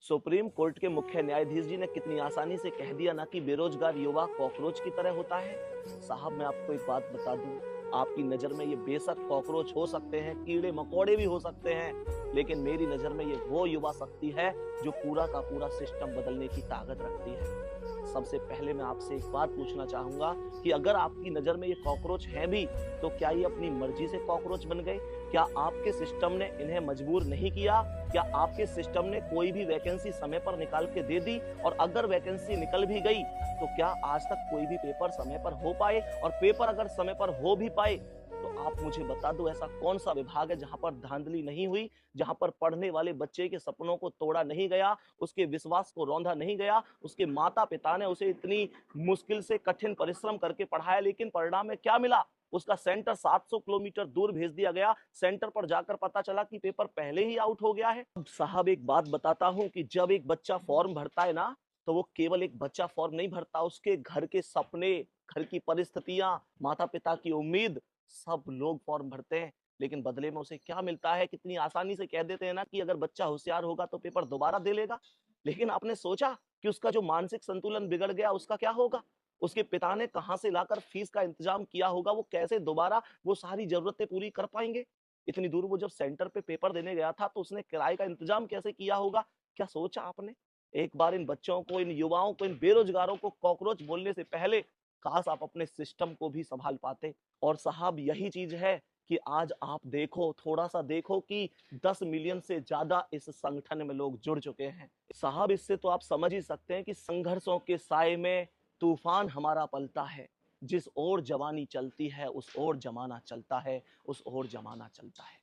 Supreme court के मुख्य न्यायाधीश जी ने कितनी आसानी से कह दिया ना कि बेरोजगार युवा कॉकरोच की तरह होता है। साहब मैं आपको एक बात बता दूं, आपकी नजर में ये बेशक कॉकरोच हो सकते हैं, कीड़े मकोड़े भी हो सकते हैं, लेकिन मेरी नजर में ये वो युवा शक्ति है जो पूरा का पूरा सिस्टम बदलने की ताकत रखती है। सबसे पहले मैं आपसे एक बात पूछना चाहूंगा कि अगर आपकी नजर में ये कॉकरोच हैं भी, तो क्या ये अपनी मर्जी से कॉकरोच बन गए? क्या आपके सिस्टम ने इन्हें मजबूर नहीं किया? क्या आपके सिस्टम ने कोई भी वैकेंसी समय पर निकाल के दे दी? और अगर वैकेंसी निकल भी गई, तो क्या आज तक कोई भी पेपर समय पर हो पाए? और पेपर अगर समय पर हो भी पाए, तो आप मुझे बता दो ऐसा कौन सा विभाग है जहां पर धांधली नहीं हुई, जहां पर पढ़ने वाले बच्चे के सपनों को तोड़ा नहीं गया, उसके विश्वास को रौंदा नहीं गया, उसके माता पिता ने उसे इतनी मुश्किल से कठिन परिश्रम करके पढ़ाया, लेकिन परिणाम में क्या मिला? उसका सेंटर 700 किलोमीटर दूर भेज दिया गया। सेंटर पर जाकर पता चला कि पेपर पहले ही आउट हो गया है। अब साहब एक बात बताता हूं कि जब एक बच्चा फॉर्म भरता है ना, तो वो केवल एक बच्चा फॉर्म नहीं भरता, उसके घर के सपने, घर की परिस्थितियां, माता पिता की उम्मीद, सब लोग फॉर्म भरते हैं। लेकिन बदले में उसे क्या मिलता है? कितनी आसानी से कह देते हैं ना कि अगर बच्चा होशियार होगा तो पेपर दोबारा दे लेगा। लेकिन आपने सोचा कि उसका जो मानसिक संतुलन बिगड़ गया उसका क्या होगा? उसके पिता ने कहां से लाकर फीस का इंतजाम किया होगा? वो कैसे दोबारा वो सारी जरूरतें पूरी कर पाएंगे? इतनी दूर वो जब सेंटर पे पेपर देने गया था तो उसने किराए का इंतजाम कैसे किया होगा? क्या सोचा आपने? एक बार इन बच्चों को, इन युवाओं को, इन बेरोजगारों को कॉकरोच बोलने से पहले काश आप अपने सिस्टम को भी संभाल पाते। और साहब यही चीज है कि आज आप देखो, थोड़ा सा देखो कि 10 मिलियन से ज्यादा इस संगठन में लोग जुड़ चुके हैं। साहब इससे तो आप समझ ही सकते हैं कि संघर्षों के साए में तूफान हमारा पलता है। जिस ओर जवानी चलती है उस ओर जमाना चलता है, उस ओर जमाना चलता है।